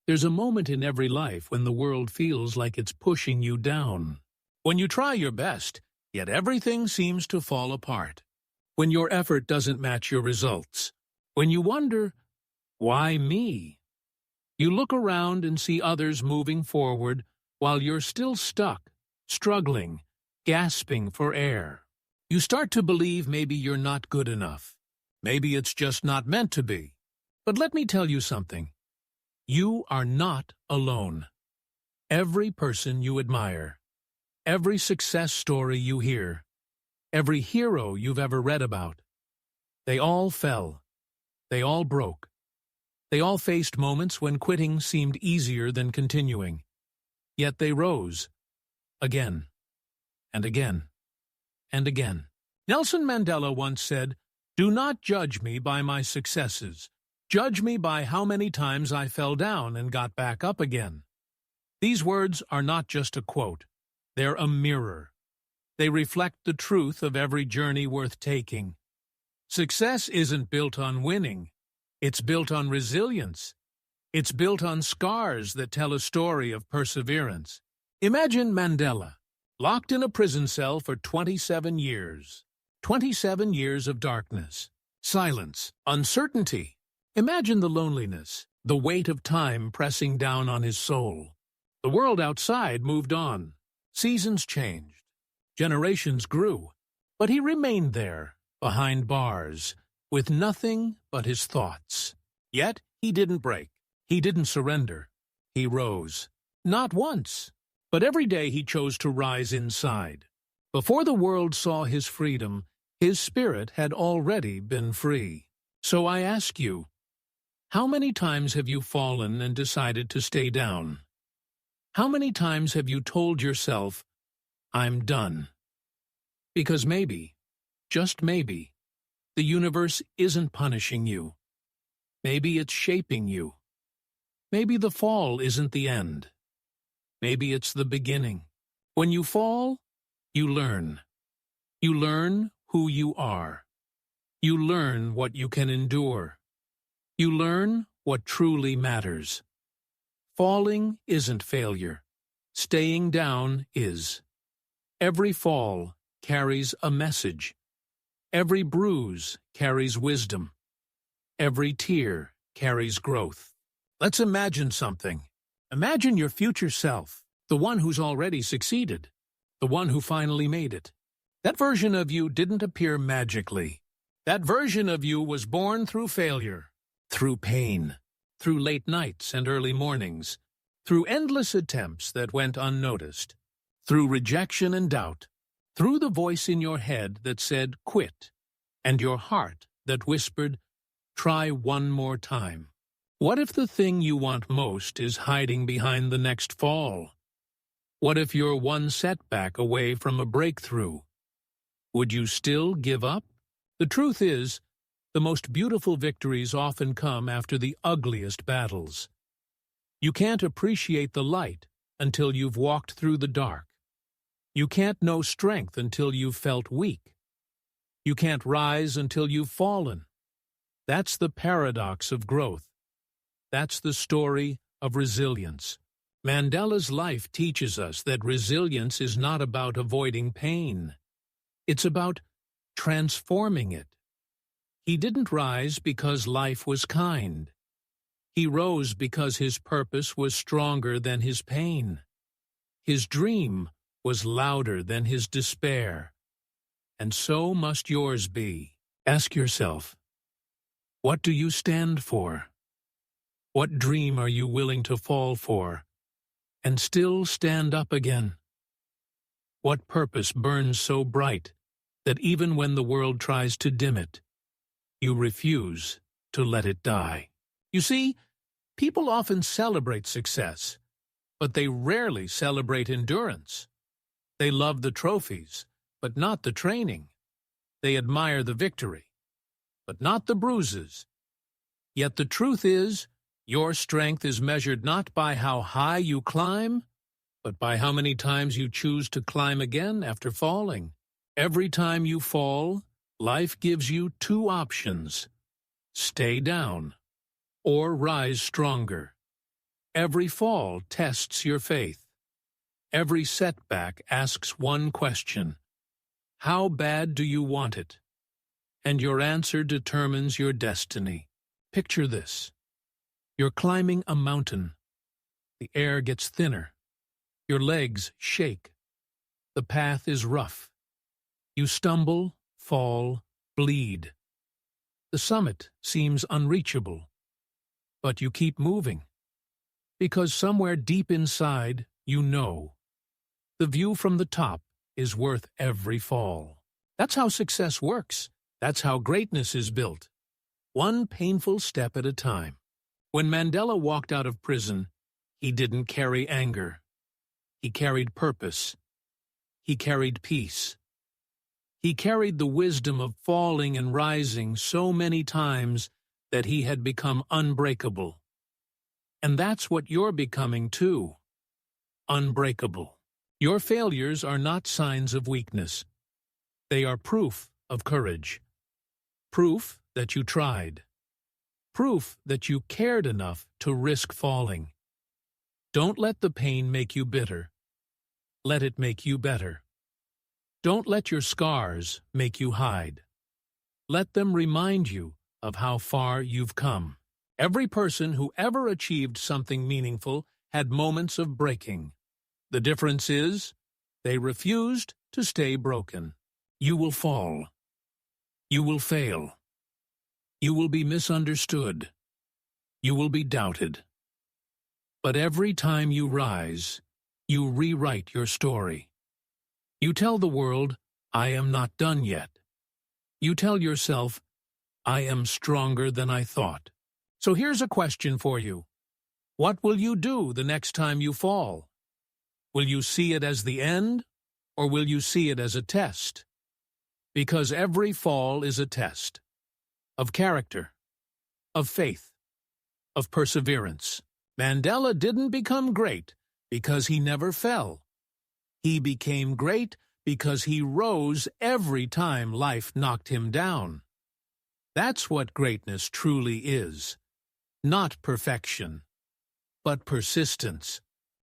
There's a moment in every life when the world feels like it's pushing you down. When you try your best, yet everything seems to fall apart. When your effort doesn't match your results. When you wonder, why me? You look around and see others moving forward while you're still stuck, struggling, gasping for air. You start to believe maybe you're not good enough. Maybe it's just not meant to be. But let me tell you something. You are not alone. Every person you admire, every success story you hear, every hero you've ever read about, they all fell. They all broke. They all faced moments when quitting seemed easier than continuing. Yet they rose. Again. And again. And again. Nelson Mandela once said, "Do not judge me by my successes. Judge me by how many times I fell down and got back up again." These words are not just a quote. They're a mirror. They reflect the truth of every journey worth taking. Success isn't built on winning. It's built on resilience. It's built on scars that tell a story of perseverance. Imagine Mandela, locked in a prison cell for 27 years. 27 years of darkness, silence, uncertainty. Imagine the loneliness, the weight of time pressing down on his soul. The world outside moved on. Seasons changed. Generations grew. But he remained there, behind bars, with nothing but his thoughts. Yet he didn't break. He didn't surrender. He rose. Not once, but every day he chose to rise inside. Before the world saw his freedom, his spirit had already been free. So I ask you, how many times have you fallen and decided to stay down? How many times have you told yourself, "I'm done"? Because maybe, just maybe, the universe isn't punishing you. Maybe it's shaping you. Maybe the fall isn't the end. Maybe it's the beginning. When you fall, you learn. You learn who you are. You learn what you can endure. You learn what truly matters. Falling isn't failure. Staying down is. Every fall carries a message. Every bruise carries wisdom. Every tear carries growth. Let's imagine something. Imagine your future self, the one who's already succeeded, the one who finally made it. That version of you didn't appear magically. That version of you was born through failure, through pain, through late nights and early mornings, through endless attempts that went unnoticed, through rejection and doubt, through the voice in your head that said, "Quit," and your heart that whispered, "Try one more time." What if the thing you want most is hiding behind the next fall? What if you're one setback away from a breakthrough? Would you still give up? The truth is, the most beautiful victories often come after the ugliest battles. You can't appreciate the light until you've walked through the dark. You can't know strength until you've felt weak. You can't rise until you've fallen. That's the paradox of growth. That's the story of resilience. Mandela's life teaches us that resilience is not about avoiding pain. It's about transforming it. He didn't rise because life was kind. He rose because his purpose was stronger than his pain. His dream was louder than his despair. And so must yours be. Ask yourself, what do you stand for? What dream are you willing to fall for and still stand up again? What purpose burns so bright that even when the world tries to dim it, you refuse to let it die? You see, people often celebrate success, but they rarely celebrate endurance. They love the trophies, but not the training. They admire the victory, but not the bruises. Yet the truth is, your strength is measured not by how high you climb, but by how many times you choose to climb again after falling. Every time you fall, life gives you two options: stay down or rise stronger. Every fall tests your faith. Every setback asks one question: how bad do you want it? And your answer determines your destiny. Picture this. You're climbing a mountain. The air gets thinner. Your legs shake. The path is rough. You stumble, fall, bleed. The summit seems unreachable. But you keep moving. Because somewhere deep inside, you know. The view from the top is worth every fall. That's how success works. That's how greatness is built. One painful step at a time. When Mandela walked out of prison, he didn't carry anger. He carried purpose. He carried peace. He carried the wisdom of falling and rising so many times that he had become unbreakable. And that's what you're becoming too. Unbreakable. Your failures are not signs of weakness. They are proof of courage. Proof that you tried. Proof that you cared enough to risk falling. Don't let the pain make you bitter. Let it make you better. Don't let your scars make you hide. Let them remind you of how far you've come. Every person who ever achieved something meaningful had moments of breaking. The difference is, they refused to stay broken. You will fall. You will fail. You will be misunderstood. You will be doubted. But every time you rise, you rewrite your story. You tell the world, I am not done yet. You tell yourself, I am stronger than I thought. So here's a question for you. What will you do the next time you fall? Will you see it as the end, or will you see it as a test? Because every fall is a test. Of character. Of faith. Of perseverance. Mandela didn't become great because he never fell. He became great because he rose every time life knocked him down. That's what greatness truly is. Not perfection, but persistence.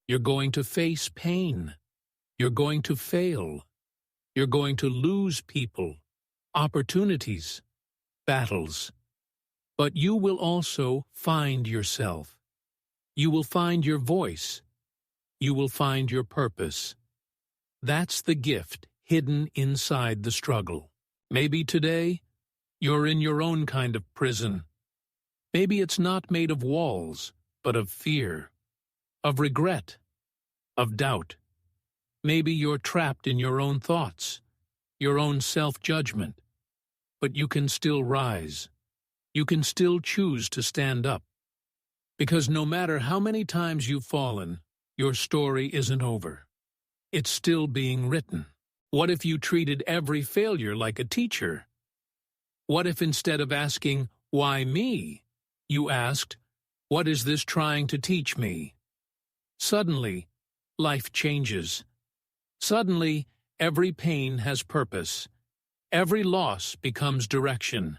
You're going to face pain. You're going to fail. You're going to lose people, opportunities, battles. But you will also find yourself. You will find your voice. You will find your purpose. That's the gift hidden inside the struggle. Maybe today, you're in your own kind of prison. Maybe it's not made of walls, but of fear, of regret, of doubt. Maybe you're trapped in your own thoughts, your own self-judgment. But you can still rise. You can still choose to stand up. Because no matter how many times you've fallen, your story isn't over. It's still being written. What if you treated every failure like a teacher? What if instead of asking, why me, you asked, what is this trying to teach me? Suddenly, life changes. Suddenly, every pain has purpose. Every loss becomes direction.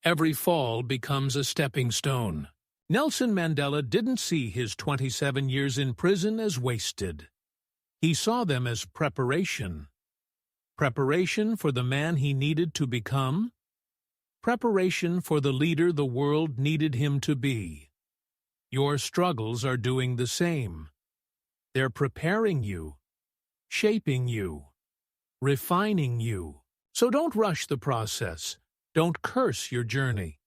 Every fall becomes a stepping stone. Nelson Mandela didn't see his 27 years in prison as wasted. He saw them as preparation. Preparation for the man he needed to become. Preparation for the leader the world needed him to be. Your struggles are doing the same. They're preparing you, shaping you, refining you. So don't rush the process. Don't curse your journey.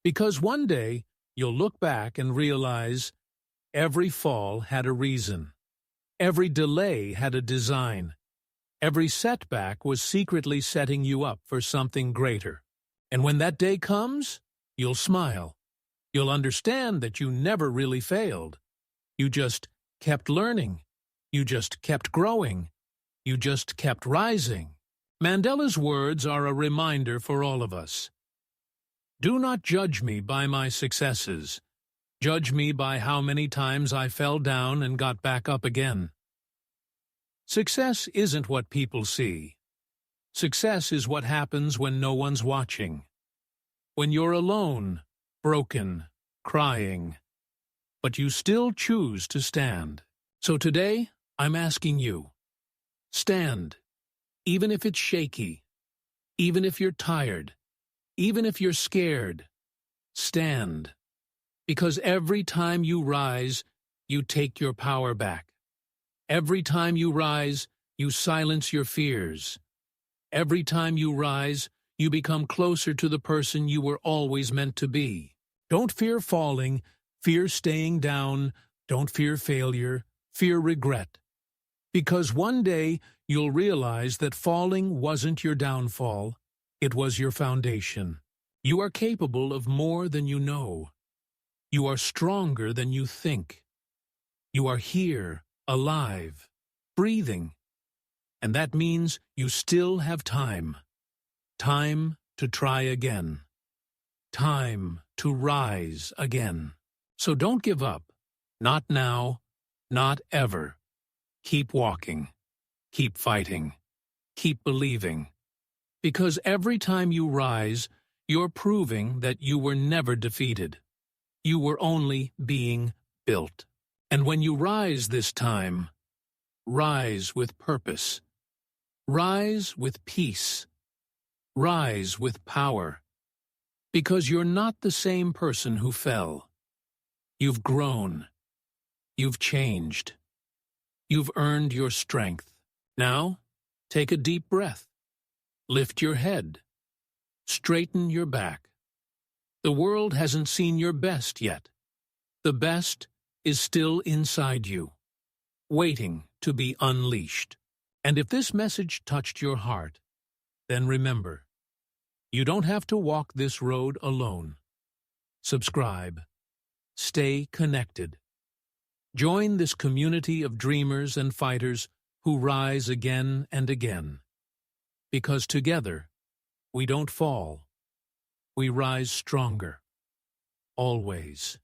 Because one day, you'll look back and realize every fall had a reason. Every delay had a design. Every setback was secretly setting you up for something greater. And when that day comes, you'll smile. You'll understand that you never really failed. You just kept learning. You just kept growing. You just kept rising. Mandela's words are a reminder for all of us. Do not judge me by my successes. Judge me by how many times I fell down and got back up again. Success isn't what people see. Success is what happens when no one's watching. When you're alone, broken, crying. but you still choose to stand. So today, I'm asking you, stand, even if it's shaky, even if you're tired, even if you're scared. Stand, because every time you rise, you take your power back. Every time you rise, you silence your fears. Every time you rise, you become closer to the person you were always meant to be. Don't fear falling, fear staying down, don't fear failure, fear regret. Because one day you'll realize that falling wasn't your downfall, it was your foundation. You are capable of more than you know. You are stronger than you think. You are here, alive, breathing. And that means you still have time. Time to try again. Time to rise again. So don't give up. Not now, not ever. Keep walking. Keep fighting. Keep believing. Because every time you rise, you're proving that you were never defeated. You were only being built. And when you rise this time, rise with purpose. Rise with peace. Rise with power. Because you're not the same person who fell. You've grown. You've changed. You've earned your strength. Now, take a deep breath. Lift your head. Straighten your back. The world hasn't seen your best yet. The best is still inside you, waiting to be unleashed. And if this message touched your heart, then remember, you don't have to walk this road alone. Subscribe. Stay connected. Join this community of dreamers and fighters who rise again and again. Because together, we don't fall. We rise stronger. Always.